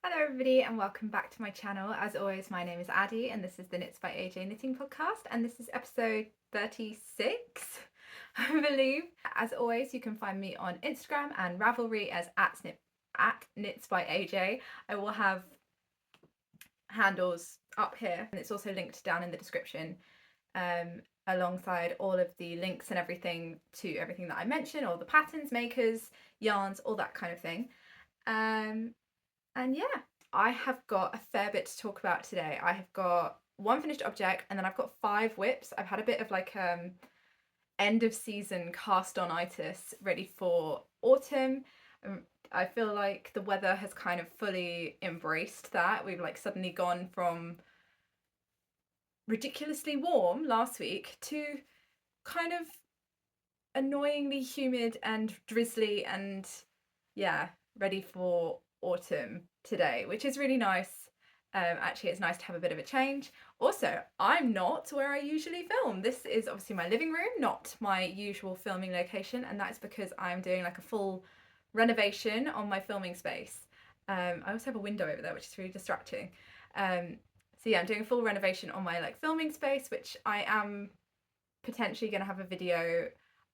Hello everybody and welcome back to my channel. As always, my name is Addie and this is the Knits by AJ Knitting Podcast, and this is episode 36, I believe. As always, you can find me on Instagram and Ravelry as at Knits by AJ. I will have handles up here and it's also linked down in the description, alongside all of the links and everything to everything that I mentioned, all the patterns, makers, yarns, all that kind of thing. And yeah, I have got a fair bit to talk about today. I have got one finished object and then I've got 5 whips. I've had a bit of like end of season cast on itis ready for autumn. I feel like the weather has kind of fully embraced that. We've like suddenly gone from ridiculously warm last week to kind of annoyingly humid and drizzly and yeah, ready for autumn today, which is really nice. Actually, it's nice to have a bit of a change. Also, I'm not where I usually film. This is obviously my living room, not my usual filming location, and that's because I'm doing like a full renovation on my filming space. I also have a window over there, which is really distracting. So yeah, I'm doing a full renovation on my like filming space, which I am potentially going to have a video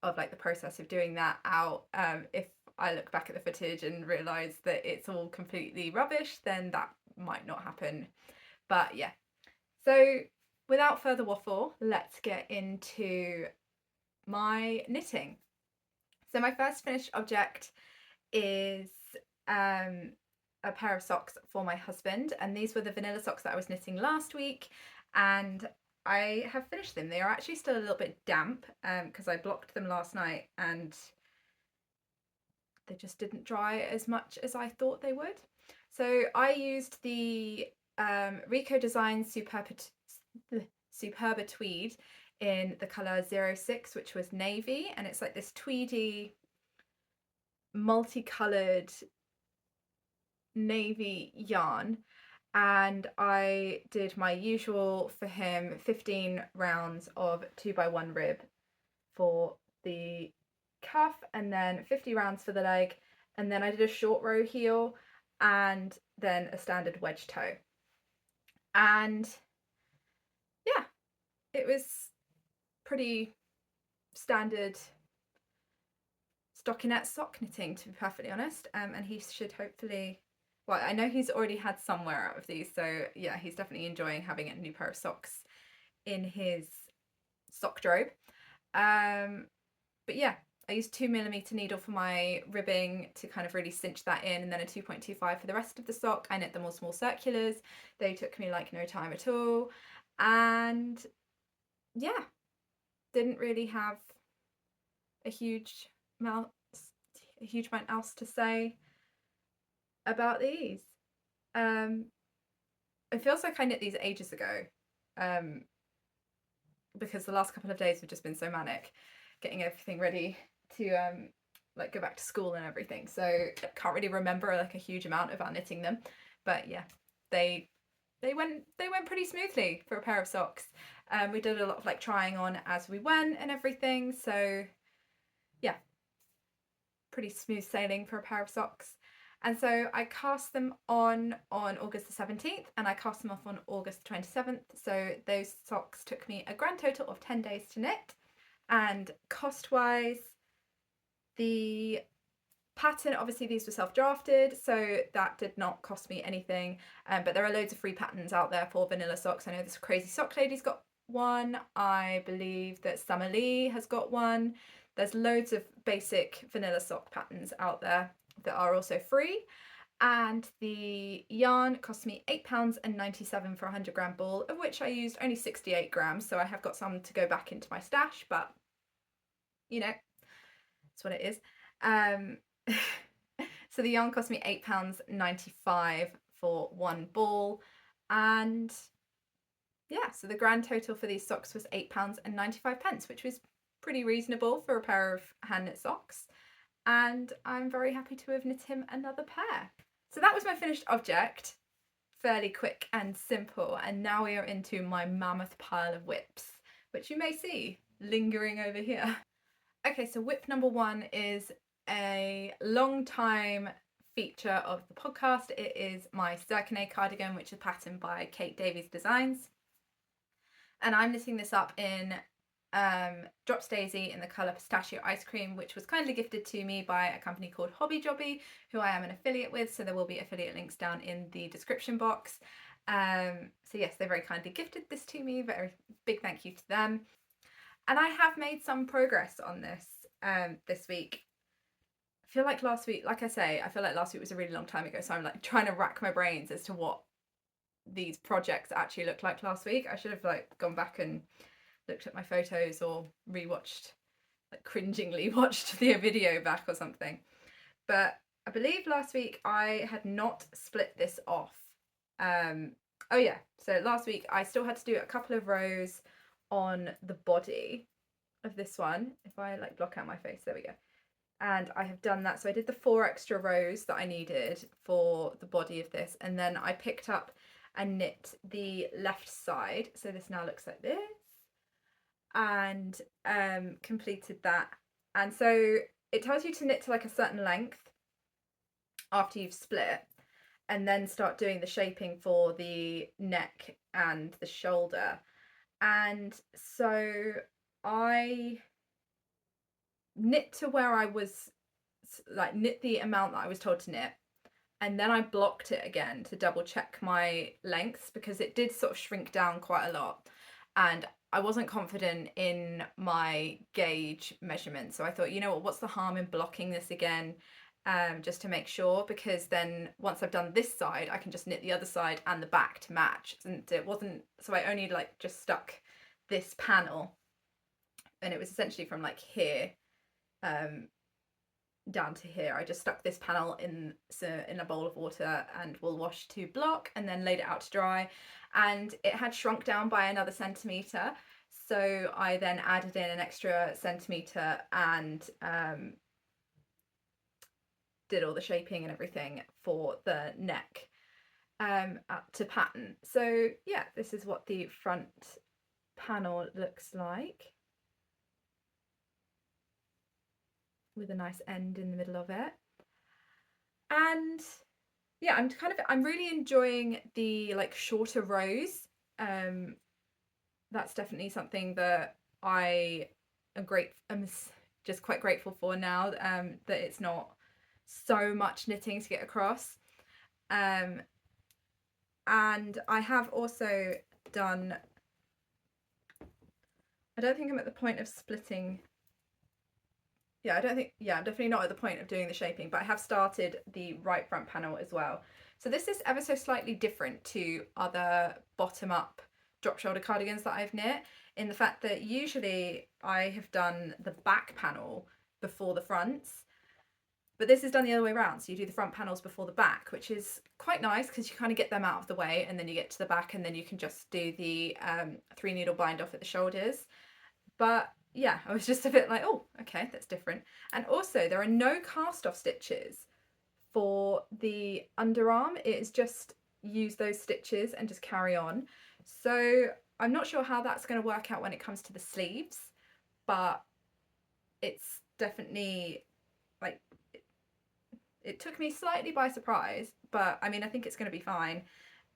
of like the process of doing that out. If I look back at the footage and realise that it's all completely rubbish, then that might not happen. But yeah, so without further waffle, let's get into my knitting. So my first finished object is a pair of socks for my husband, and these were the vanilla socks that I was knitting last week, and I have finished them. They are actually still a little bit damp because I blocked them last night and they just didn't dry as much as I thought they would. So I used the Rico Designs Superba Tweed in the colour 06, which was navy, and it's like this tweedy multicoloured navy yarn. And I did my usual for him 15 rounds of 2x1 rib for the cuff, and then 50 rounds for the leg, and then I did a short row heel and then a standard wedge toe. And yeah, it was pretty standard stockinette sock knitting, to be perfectly honest. And he should hopefully, well, I know he's already had some wear out of these, so yeah, he's definitely enjoying having a new pair of socks in his sock drobe. But yeah, I used 2mm needle for my ribbing to kind of really cinch that in, and then a 2.25 for the rest of the sock. I knit them all small circulars. They took me like no time at all, and yeah, didn't really have a huge amount else to say about these. It feels like I knit these ages ago, because the last couple of days have just been so manic getting everything ready to like go back to school and everything, so I can't really remember like a huge amount about knitting them. But yeah, they went pretty smoothly for a pair of socks. We did a lot of like trying on as we went and everything, so yeah, pretty smooth sailing for a pair of socks. And so I cast them on August the 17th and I cast them off on August 27th. So those socks took me a grand total of 10 days to knit. And cost wise, the pattern, obviously these were self-drafted, so that did not cost me anything, but there are loads of free patterns out there for vanilla socks. I know this Crazy Sock Lady's got one, I believe that Summer Lee has got one. There's loads of basic vanilla sock patterns out there that are also free, and the yarn cost me £8.97 for a 100 gram ball, of which I used only 68 grams, so I have got some to go back into my stash, but you know, that's what it is. So the yarn cost me £8.95 for one ball, and yeah, so the grand total for these socks was £8.95, which was pretty reasonable for a pair of hand knit socks, and I'm very happy to have knit him another pair. So that was my finished object, fairly quick and simple, and now we are into my mammoth pile of whips, which you may see lingering over here. Okay, so whip number 1 is a long time feature of the podcast. It is my Serkinet cardigan, which is patterned by DAVIES Designs. And I'm knitting this up in Drops Daisy in the colour Pistachio Ice Cream, which was kindly gifted to me by a company called Hobby Jobby, who I am an affiliate with, so there will be affiliate links down in the description box. So yes, they very kindly gifted this to me. Very big thank you to them. And I have made some progress on this this week. I feel like last week, like I say, I feel like last week was a really long time ago, so I'm like trying to rack my brains as to what these projects actually looked like last week. I should have like gone back and looked at my photos or rewatched, like cringingly watched the video back or something. But I believe last week I had not split this off. Oh yeah, so last week I still had to do a couple of rows on the body of this one. If I like block out my face, there we go. And I have done that. So I did the 4 extra rows that I needed for the body of this, and then I picked up and knit the left side. So this now looks like this, and completed that. And so it tells you to knit to like a certain length after you've split, and then start doing the shaping for the neck and the shoulder. And so I knit to where I was, like knit the amount that I was told to knit, and then I blocked it again to double check my lengths, because it did sort of shrink down quite a lot and I wasn't confident in my gauge measurement. So I thought, you know what, what's the harm in blocking this again, just to make sure, because then once I've done this side I can just knit the other side and the back to match. And it wasn't, so I only like just stuck this panel, and it was essentially from like here down to here. I just stuck this panel in a bowl of water and wool wash to block, and then laid it out to dry, and it had shrunk down by another centimetre. So I then added in an extra centimetre and did all the shaping and everything for the neck to pattern. So yeah, this is what the front panel looks like, with a nice end in the middle of it. And yeah, I'm really enjoying the like shorter rows. That's definitely something that I am just quite grateful for now, that it's not so much knitting to get across. And I have also done, I don't think I'm at the point of splitting. I'm definitely not at the point of doing the shaping, but I have started the right front panel as well. So this is ever so slightly different to other bottom up drop shoulder cardigans that I've knit, in the fact that usually I have done the back panel before the fronts, but this is done the other way around. So you do the front panels before the back, which is quite nice because you kind of get them out of the way, and then you get to the back and then you can just do the 3 needle bind off at the shoulders. But yeah, I was just a bit like, oh, okay, that's different. And also there are no cast off stitches for the underarm. It is just use those stitches and just carry on. So I'm not sure how that's going to work out when it comes to the sleeves, but it's definitely like, it took me slightly by surprise, but I mean, I think it's going to be fine.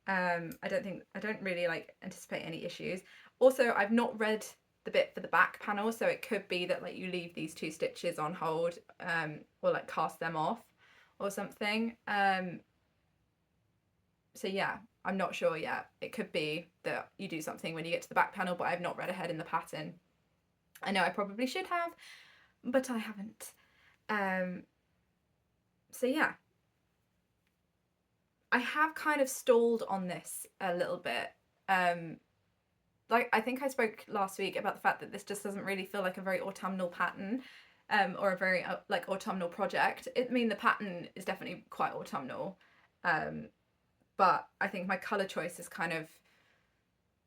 I don't really like anticipate any issues. Also, I've not read the bit for the back panel, so it could be that like you leave these 2 stitches on hold, or like cast them off or something. So yeah, I'm not sure yet. It could be that you do something when you get to the back panel, but I've not read ahead in the pattern. I know I probably should have, but I haven't. So yeah, I have kind of stalled on this a little bit. Like I think I spoke last week about the fact that this just doesn't really feel like a very autumnal pattern, or a very like autumnal project. I mean, the pattern is definitely quite autumnal, but I think my colour choice is kind of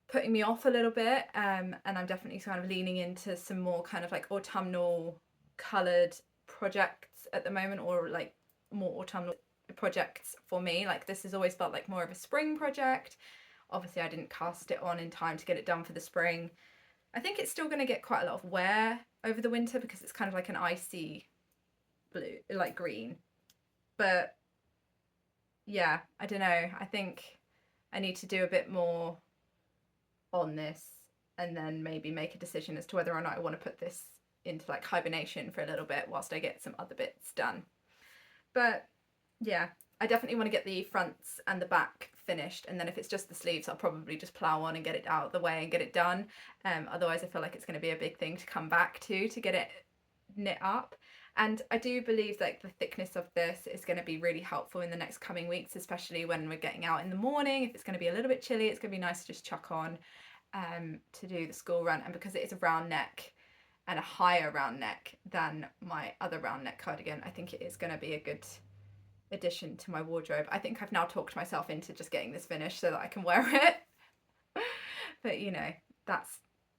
putting me off a little bit, and I'm definitely kind of leaning into some more kind of like autumnal coloured projects at the moment, or like more autumnal projects for me. Like this has always felt like more of a spring project. Obviously I didn't cast it on in time to get it done for the spring. I think it's still going to get quite a lot of wear over the winter because it's kind of like an icy blue, like green. But yeah, I don't know. I think I need to do a bit more on this and then maybe make a decision as to whether or not I want to put this into like hibernation for a little bit whilst I get some other bits done. But yeah, I definitely want to get the fronts and the back finished, and then if it's just the sleeves, I'll probably just plow on and get it out of the way and get it done. Otherwise I feel like it's going to be a big thing to come back to get it knit up. And I do believe that the thickness of this is going to be really helpful in the next coming weeks, especially when we're getting out in the morning. If it's going to be a little bit chilly, it's going to be nice to just chuck on to do the school run. And because it is a round neck and a higher round neck than my other round neck cardigan, I think it is going to be a good addition to my wardrobe. I think I've now talked myself into just getting this finished so that I can wear it. But you know,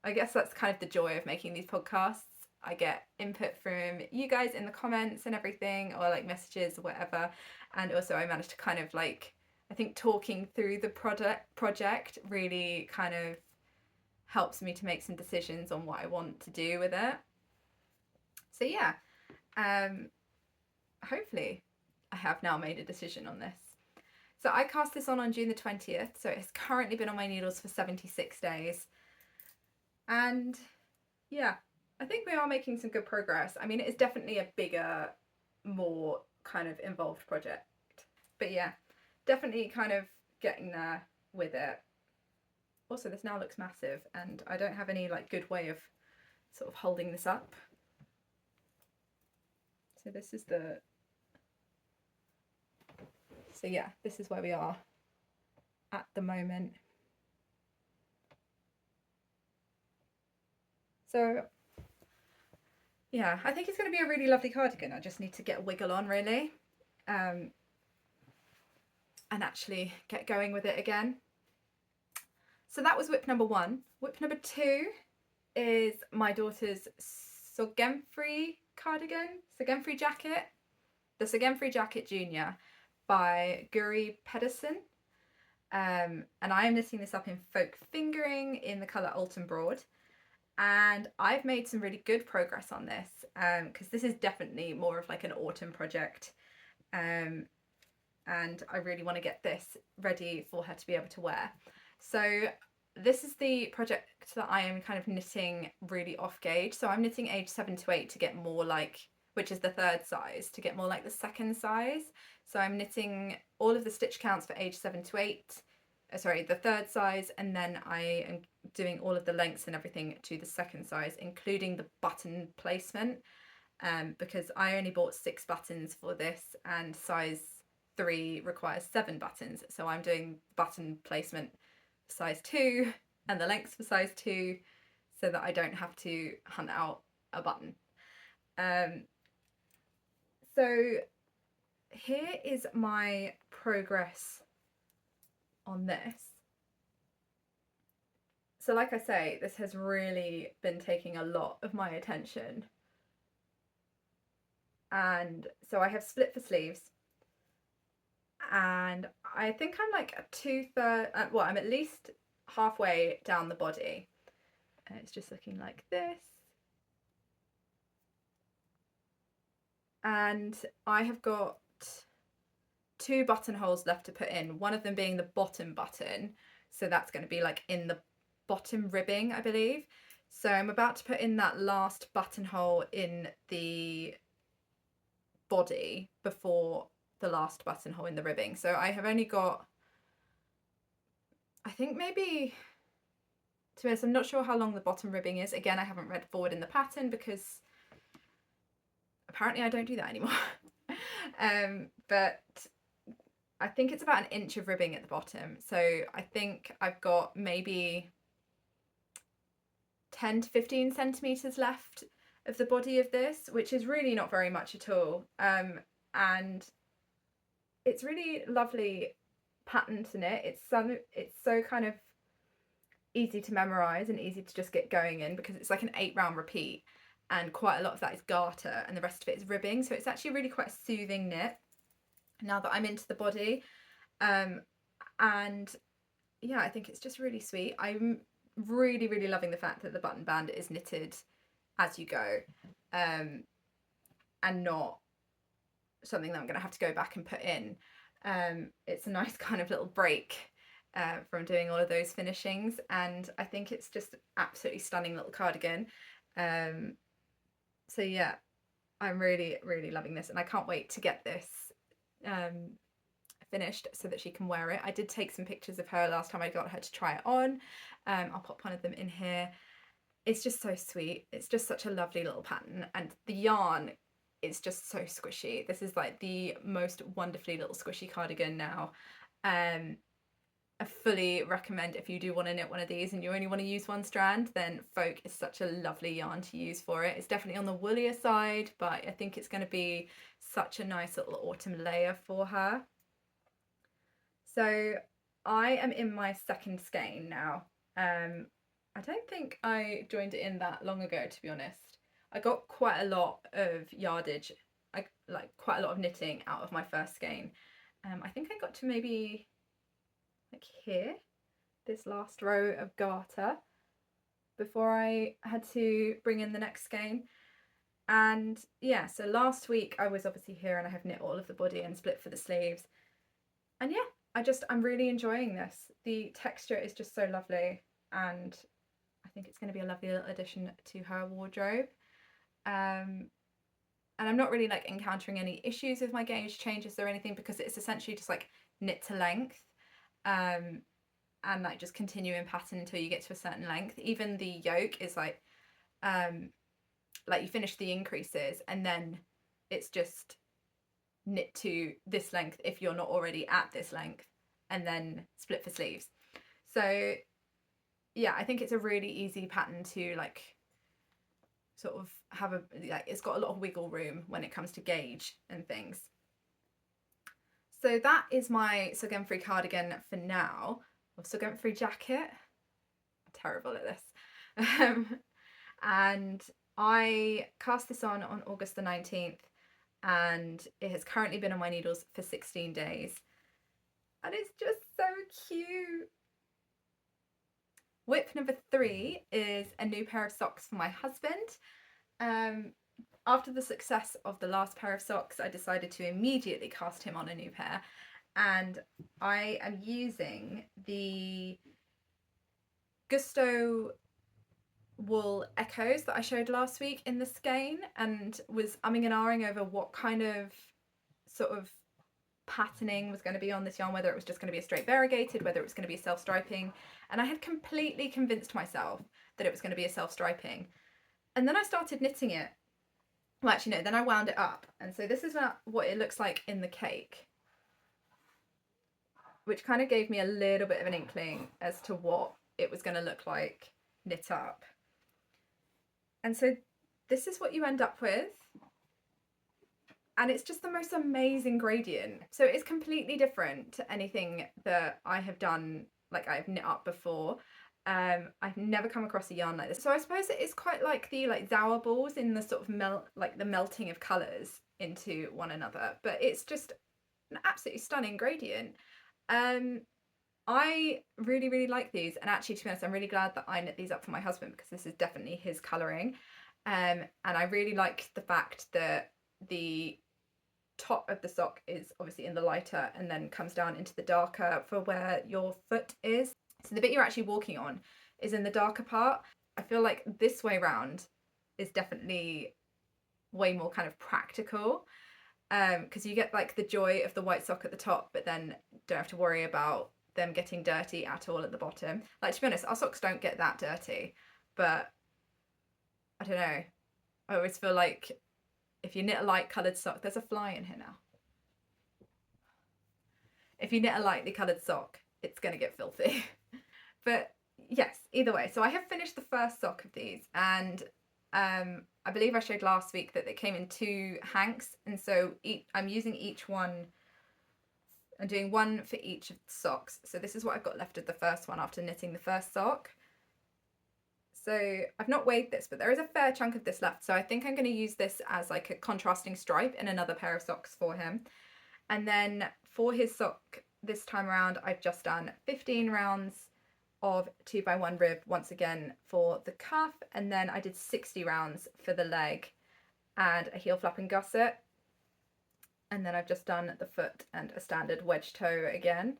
I guess that's kind of the joy of making these podcasts. I get input from you guys in the comments and everything, or like messages or whatever. And also I managed to kind of like, I think talking through the project really kind of helps me to make some decisions on what I want to do with it. So yeah, hopefully I have now made a decision on this. So I cast this on June the 20th, so it's currently been on my needles for 76 days. And yeah, I think we are making some good progress. I mean, it is definitely a bigger, more kind of involved project. But yeah, definitely kind of getting there with it. Also, this now looks massive, and I don't have any like good way of sort of holding this up. So this is the... So yeah, this is where we are at the moment. So yeah, I think it's going to be a really lovely cardigan. I just need to get a wiggle on really, and actually get going with it again. So that was whip number 1. Whip number 2 is my daughter's Sorgenfri cardigan, Sorgenfri jacket, the Sorgenfri Jacket Junior by Guri Pedersen. And I am knitting this up in Folk Fingering in the colour Alton Broad. And I've made some really good progress on this, because this is definitely more of like an autumn project. And I really want to get this ready for her to be able to wear. So this is the project that I am kind of knitting really off gauge. So I'm knitting age 7 to 8 to get more like, which is the 3rd size, to get more like the 2nd size. So I'm knitting all of the stitch counts for age 7 to 8, sorry, the 3rd size, and then I am doing all of the lengths and everything to the 2nd size, including the button placement, because I only bought 6 buttons for this, and size 3 requires 7 buttons. So I'm doing button placement size 2 and the lengths for size 2 so that I don't have to hunt out a button. So here is my progress on this. So like I say, this has really been taking a lot of my attention. And so I have split for sleeves, and I think I'm like a 2/3, well, I'm at least halfway down the body. And it's just looking like this. And I have got 2 buttonholes left to put in, one of them being the bottom button. So that's going to be like in the bottom ribbing, I believe. So I'm about to put in that last buttonhole in the body before the last buttonhole in the ribbing. So I have only got, I think maybe, to be honest, I'm not sure how long the bottom ribbing is. Again, I haven't read forward in the pattern because apparently I don't do that anymore. But I think it's about 1 inch of ribbing at the bottom. So I think I've got maybe 10 to 15 centimetres left of the body of this, which is really not very much at all. And it's really lovely pattern to knit. It's so kind of easy to memorise and easy to just get going in, because it's like an 8-round repeat, and quite a lot of that is garter and the rest of it is ribbing. So it's actually really quite a soothing knit now that I'm into the body. And yeah, I think it's just really sweet. I'm really, really loving the fact that the button band is knitted as you go, and not something that I'm going to have to go back and put in. It's a nice kind of little break from doing all of those finishings, and I think it's just an absolutely stunning little cardigan. So yeah, I'm really, really loving this, and I can't wait to get this finished so that she can wear it. I did take some pictures of her last time I got her to try it on. I'll pop one of them in here. It's just so sweet. It's just such a lovely little pattern, and the yarn is just so squishy. This is like the most wonderfully little squishy cardigan now. I fully recommend, if you do want to knit one of these and you only want to use one strand, then Folk is such a lovely yarn to use for it. It's definitely on the woollier side, but I think it's going to be such a nice little autumn layer for her. So I am in my second skein now. I don't think I joined it in that long ago, to be honest. I got quite a lot of yardage, like quite a lot of knitting out of my first skein. I think I got to maybe like here, this last row of garter, before I had to bring in the next skein. And yeah, so last week I was obviously here and I have knit all of the body and split for the sleeves. And yeah, I'm really enjoying this. The texture is just so lovely, and I think it's going to be a lovely little addition to her wardrobe. And I'm not really like encountering any issues with my gauge changes or anything, because it's essentially just like knit to length. And like just continue in pattern until you get to a certain length. Even the yoke is like you finish the increases and then it's just knit to this length if you're not already at this length, and then split for sleeves. So yeah, I think it's a really easy pattern to like sort of have a, like, it's got a lot of wiggle room when it comes to gauge and things. So that is my Sorgenfri cardigan for now, or Sorgenfri jacket. I'm terrible at this. And I cast this on August the 19th, and it has currently been on my needles for 16 days. And it's just so cute. Whip number 3 is a new pair of socks for my husband. After the success of the last pair of socks, I decided to immediately cast him on a new pair, and I am using the Gusto wool echoes that I showed last week in the skein, and was umming and ahhing over what kind of sort of patterning was going to be on this yarn, whether it was just going to be a straight variegated, whether it was going to be a self-striping, and I had completely convinced myself that it was going to be a self-striping. And then I started knitting it. Well, actually no, then I wound it up, and so this is what it looks like in the cake, which kind of gave me a little bit of an inkling as to what it was going to look like knit up. And so this is what you end up with, and it's just the most amazing gradient. So it's completely different to anything that I have done, like I've knit up before. I've never come across a yarn like this. So I suppose it is quite like the Zauer balls in the sort of the melting of colours into one another, but it's just an absolutely stunning gradient. I really, really like these, and actually, to be honest, I'm really glad that I knit these up for my husband, because this is definitely his colouring. And I really like the fact that the top of the sock is obviously in the lighter and then comes down into the darker for where your foot is. So the bit you're actually walking on is in the darker part. I feel like this way round is definitely way more kind of practical, because you get like the joy of the white sock at the top, but then don't have to worry about them getting dirty at all at the bottom. Like, to be honest, our socks don't get that dirty, but I don't know, I always feel like if you knit a light coloured sock, there's a fly in here now. If you knit a lightly coloured sock, it's going to get filthy. But yes, either way. So I have finished the first sock of these, and I believe I showed last week that they came in 2 hanks, and so I'm using each one. I'm doing one for each of the socks. So this is what I've got left of the first one after knitting the first sock. So I've not weighed this, but there is a fair chunk of this left. So I think I'm going to use this as like a contrasting stripe in another pair of socks for him. And then for his sock this time around, I've just done 15 rounds of 2x1 rib once again for the cuff, and then I did 60 rounds for the leg and a heel flap and gusset. and then I've just done the foot and a standard wedge toe again.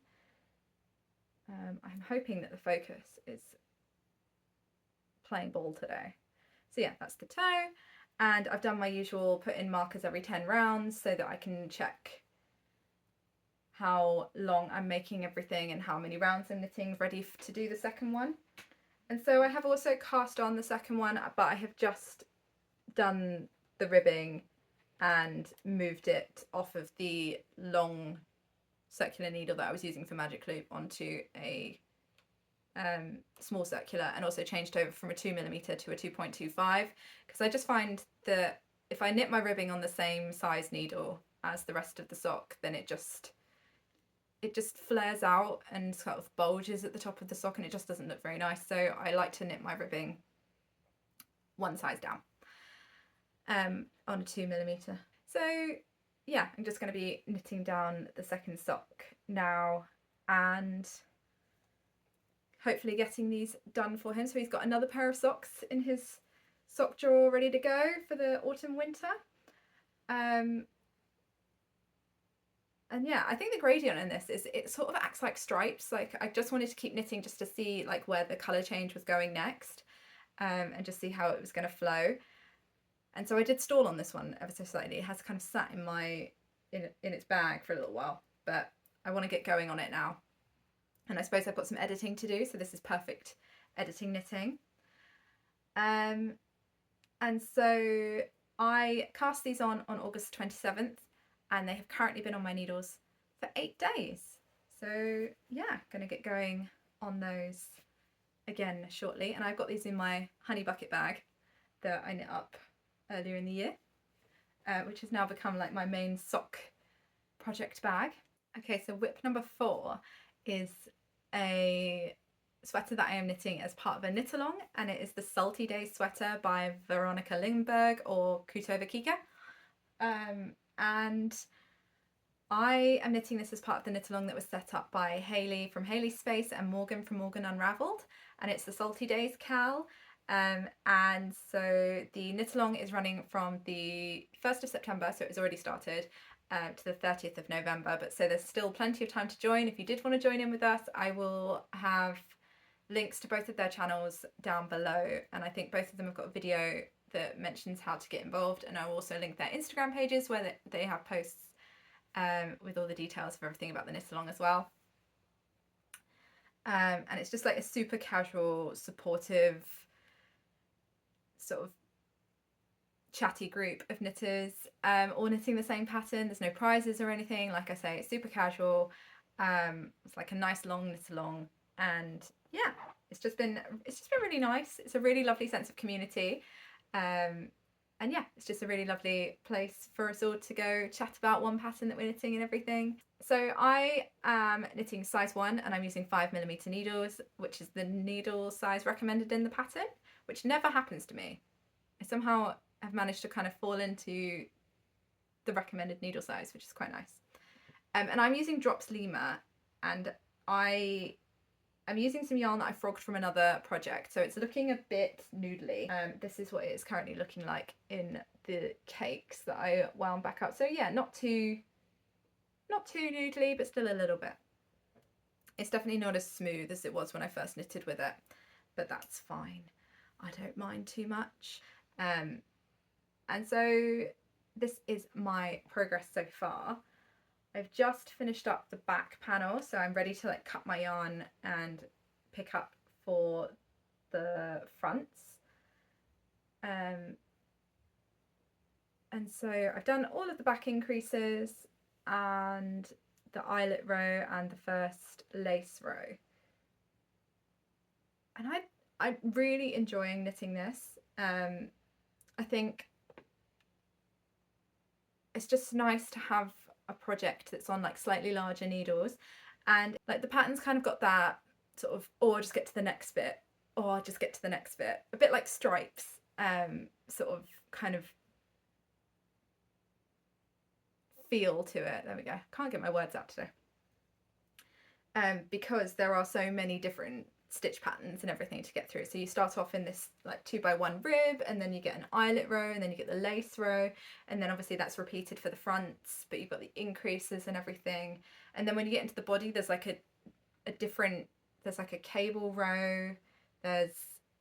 I'm hoping that the focus is playing ball today. So yeah, that's the toe, and I've done my usual put in markers every 10 rounds so that I can check how long I'm making everything and how many rounds I'm knitting ready to do the second one. And so I have also cast on the second one, but I have just done the ribbing and moved it off of the long circular needle that I was using for Magic Loop onto a small circular, and also changed over from a 2mm to a 2.25, because I just find that if I knit my ribbing on the same size needle as the rest of the sock, then it just flares out and sort of bulges at the top of the sock, and it just doesn't look very nice. So I like to knit my ribbing one size down on a 2mm. So yeah, I'm just going to be knitting down the second sock now and hopefully getting these done for him. So he's got another pair of socks in his sock drawer ready to go for the autumn winter. And yeah, I think the gradient in this is it sort of acts like stripes. Like I just wanted to keep knitting just to see like where the colour change was going next, and just see how it was going to flow. And so I did stall on this one ever so slightly. It has kind of sat in its bag for a little while, but I want to get going on it now. And I suppose I've got some editing to do, so this is perfect editing knitting. And so I cast these on August 27th. And they have currently been on my needles for 8 days. So yeah, gonna get going on those again shortly. And I've got these in my honey bucket bag that I knit up earlier in the year, which has now become like my main sock project bag. Okay, so whip number 4 is a sweater that I am knitting as part of a knit along, and it is the Salty Days sweater by Veronika Lindberg or Kutova Kika. And I am knitting this as part of the knit along that was set up by Hayley from HAYLEY'S Space and Morgan from Morgan Unraveled, and it's the Salty Days KAL. And so the knit along is running from the 1st of September, so it's already started, to the 30th of November, but so there's still plenty of time to join. If you did want to join in with us, I will have links to both of their channels down below, and I think both of them have got a video that mentions how to get involved, and I'll also link their Instagram pages where they have posts with all the details of everything about the knit along as well. And it's just like a super casual, supportive, sort of chatty group of knitters, all knitting the same pattern. There's no prizes or anything. Like I say, it's super casual. It's like a nice long knit along, and yeah, it's just been really nice. It's a really lovely sense of community. And yeah, it's just a really lovely place for us all to go chat about one pattern that we're knitting and everything. So I am knitting size 1, and I'm using 5mm needles, which is the needle size recommended in the pattern, which never happens to me. I somehow have managed to kind of fall into the recommended needle size, which is quite nice. And I'm using Drops Lima, and I'm using some yarn that I frogged from another project, so it's looking a bit noodly. This is what it is currently looking like in the cakes that I wound back up. So yeah, not too noodly, but still a little bit. It's definitely not as smooth as it was when I first knitted with it, but that's fine. I don't mind too much. And so this is my progress so far. I've just finished up the back panel, so I'm ready to like cut my yarn and pick up for the fronts. And so I've done all of the back increases and the eyelet row and the first lace row. And I'm really enjoying knitting this. I think it's just nice to have a project that's on like slightly larger needles, and like the pattern's kind of got that sort of, oh, I'll just get to the next bit, or I'll just get to the next bit, a bit like stripes, sort of kind of feel to it. There we go. Can't get my words out today. Because there are so many different stitch patterns and everything to get through. So you start off in this like 2x1 rib, and then you get an eyelet row, and then you get the lace row, and then obviously that's repeated for the fronts, but you've got the increases and everything. And then when you get into the body, there's like a different, there's like a cable row, there's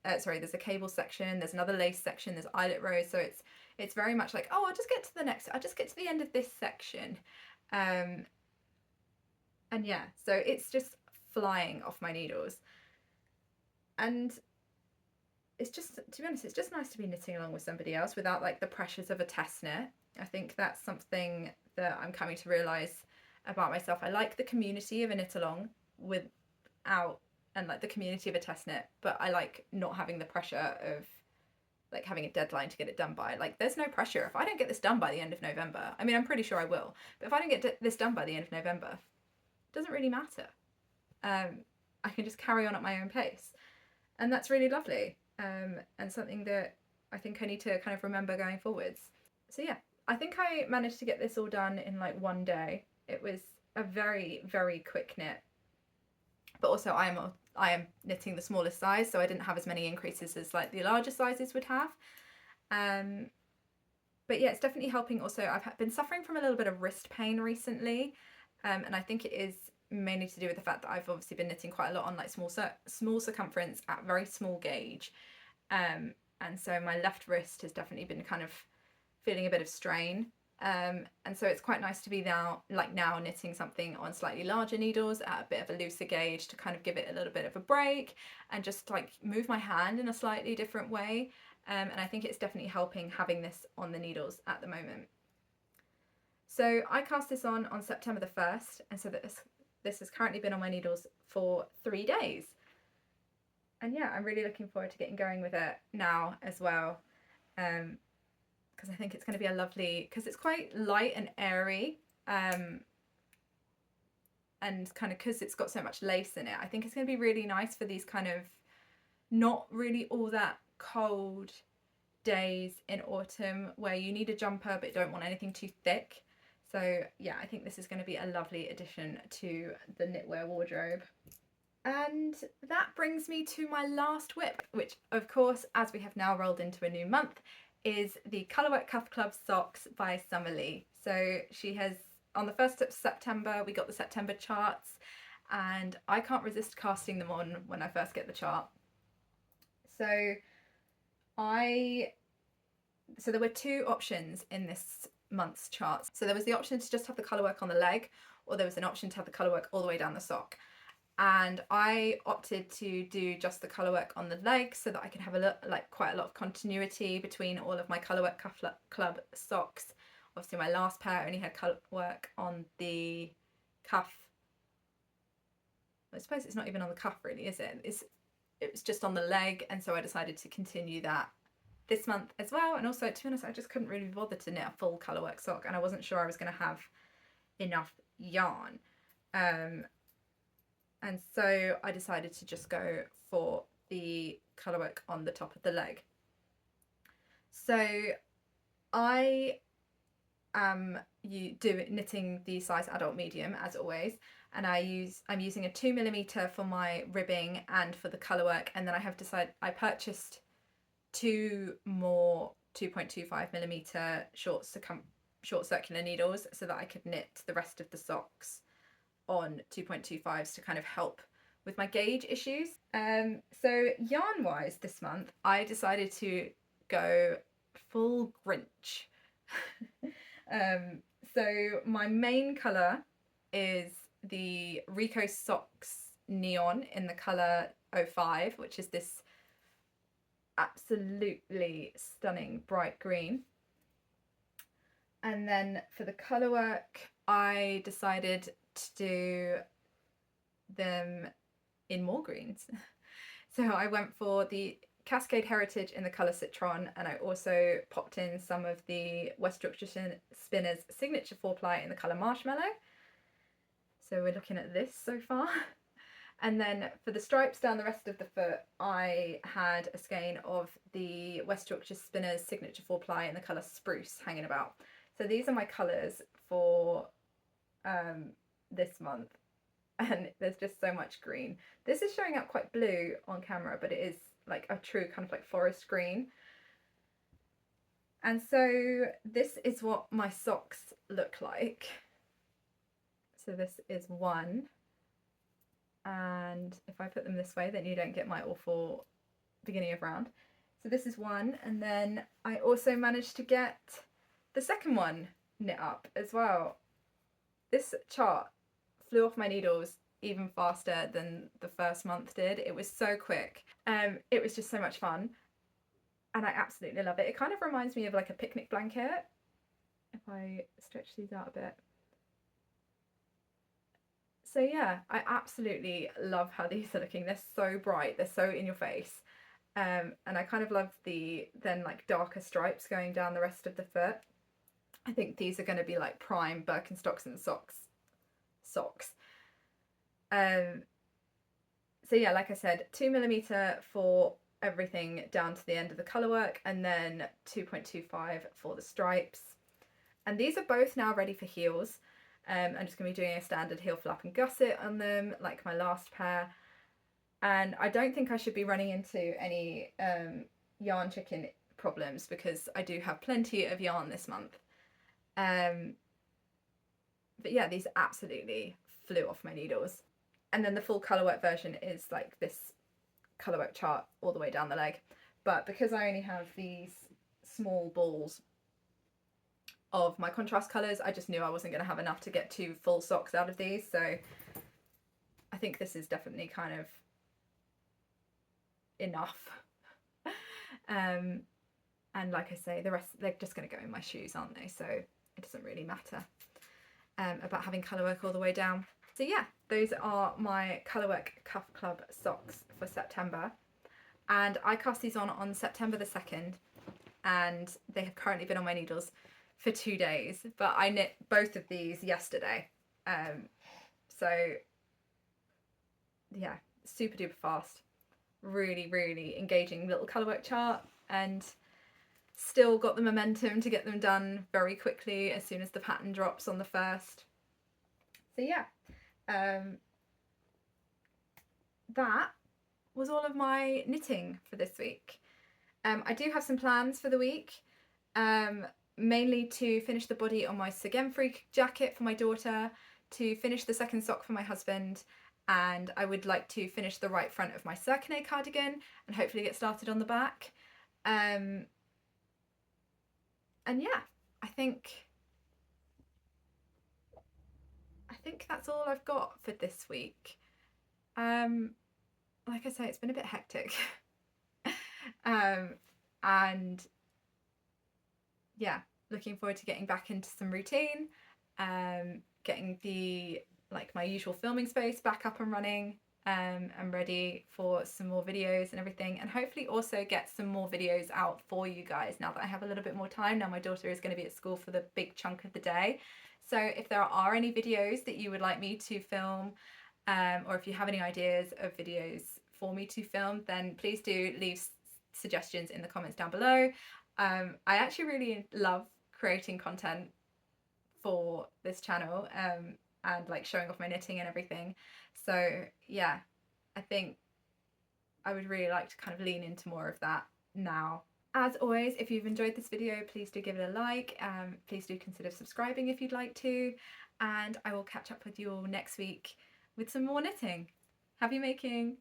there's a cable section, there's another lace section, there's eyelet rows. So it's very much like, oh, I'll just get to the end of this section. And yeah, so it's just flying off my needles. And it's just, to be honest, it's just nice to be knitting along with somebody else without like the pressures of a test knit. I think that's something that I'm coming to realise about myself. I like the community of a knit along without, and like the community of a test knit, but I like not having the pressure of like having a deadline to get it done by. Like there's no pressure. If I don't get this done by the end of November, I mean, I'm pretty sure I will, but if I don't get this done by the end of November, it doesn't really matter. I can just carry on at my own pace. And that's really lovely, and something that I think I need to kind of remember going forwards. So yeah, I think I managed to get this all done in like one day. It was a very, very quick knit, but also I am knitting the smallest size, so I didn't have as many increases as like the larger sizes would have. But yeah, it's definitely helping. Also, I've been suffering from a little bit of wrist pain recently, and I think it is mainly to do with the fact that I've obviously been knitting quite a lot on like small circumference at very small gauge, and so my left wrist has definitely been kind of feeling a bit of strain, and so it's quite nice to be now knitting something on slightly larger needles at a bit of a looser gauge to kind of give it a little bit of a break and just like move my hand in a slightly different way, and I think it's definitely helping having this on the needles at the moment. So I cast this on September the 1st, and so this has currently been on my needles for 3 days. And yeah, I'm really looking forward to getting going with it now as well, because I think it's going to be a lovely, because it's quite light and airy, and kind of because it's got so much lace in it, I think it's going to be really nice for these kind of not really all that cold days in autumn where you need a jumper but don't want anything too thick. So yeah, I think this is going to be a lovely addition to the knitwear wardrobe. And that brings me to my last whip, which of course, as we have now rolled into a new month, is the Colorwork Cuff Club socks by Summer Lee. So she has, on the 1st of September, we got the September charts, and I can't resist casting them on when I first get the chart. So there were two options in this month's charts. So there was the option to just have the colourwork on the leg, or there was an option to have the colourwork all the way down the sock. And I opted to do just the colourwork on the leg so that I could have quite a lot of continuity between all of my Colorwork Cuff Club socks. Obviously my last pair only had colourwork on the cuff. I suppose it's not even on the cuff really, is it? It was just on the leg, and so I decided to continue that this month as well. And also, to be honest, I just couldn't really be bothered to knit a full colourwork sock, and I wasn't sure I was going to have enough yarn. And so I decided to just go for the colourwork on the top of the leg. So I am knitting the size adult medium as always, and I'm using a 2mm for my ribbing and for the colourwork, and then I purchased 2 more 2.25mm short circular needles so that I could knit the rest of the socks on 2.25s to kind of help with my gauge issues. So yarn wise this month I decided to go full Grinch. So my main colour is the Rico Socks Neon in the colour 05, which is this absolutely stunning bright green. And then for the colourwork I decided to do them in more greens. So I went for the Cascade Heritage in the colour Citron, and I also popped in some of the West Yorkshire Spinners Signature 4-ply in the colour Marshmallow. So we're looking at this so far. And then for the stripes down the rest of the foot, I had a skein of the West Yorkshire Spinners Signature 4-ply in the colour Spruce hanging about. So these are my colours for this month. and there's just so much green. This is showing up quite blue on camera, but it is like a true kind of like forest green. And so this is what my socks look like. So this is one, and if I put them this way, then you don't get my awful beginning of round. So this is one, and then I also managed to get the second one knit up as well. This chart flew off my needles even faster than the first month did. It was so quick. It was just so much fun, and I absolutely love it. It kind of reminds me of like a picnic blanket. If I stretch these out a bit. So yeah, I absolutely love how these are looking. They're so bright, they're so in your face. And I kind of love the then like darker stripes going down the rest of the foot. I think these are going to be like prime Birkenstocks and socks. So yeah, like I said, 2mm for everything down to the end of the colourwork, and then 2.25 for the stripes. And these are both now ready for heels. I'm just going to be doing a standard heel flap and gusset on them, like my last pair. And I don't think I should be running into any yarn chicken problems, because I do have plenty of yarn this month. But yeah, these absolutely flew off my needles. And then the full colourwork version is like this colourwork chart all the way down the leg. But because I only have these small balls of my contrast colours, I just knew I wasn't going to have enough to get 2 full socks out of these. So I think this is definitely kind of enough. And like I say, the rest, they're just going to go in my shoes, aren't they? So it doesn't really matter about having colourwork all the way down. So yeah, those are my Colorwork Cuff Club socks for September. And I cast these on September the 2nd, and they have currently been on my needles for 2 days, but I knit both of these yesterday. So yeah, super duper fast, really, really engaging little colourwork chart, and still got the momentum to get them done very quickly as soon as the pattern drops on the 1st. So yeah, that was all of my knitting for this week. I do have some plans for the week, mainly to finish the body on my Sorgenfri jacket for my daughter, to finish the second sock for my husband, and I would like to finish the right front of my Serkinet cardigan and hopefully get started on the back. And yeah, I think that's all I've got for this week. Like I say, it's been a bit hectic. And yeah, looking forward to getting back into some routine, getting the my usual filming space back up and running. I'm ready for some more videos and everything, and hopefully also get some more videos out for you guys now that I have a little bit more time. Now my daughter is going to be at school for the big chunk of the day, so if there are any videos that you would like me to film, or if you have any ideas of videos for me to film, then please do leave suggestions in the comments down below. I actually really love creating content for this channel, and showing off my knitting and everything. So yeah, I think I would really like to kind of lean into more of that now. As always, if you've enjoyed this video, please do give it a like. Please do consider subscribing if you'd like to, and I will catch up with you all next week with some more knitting. Happy making!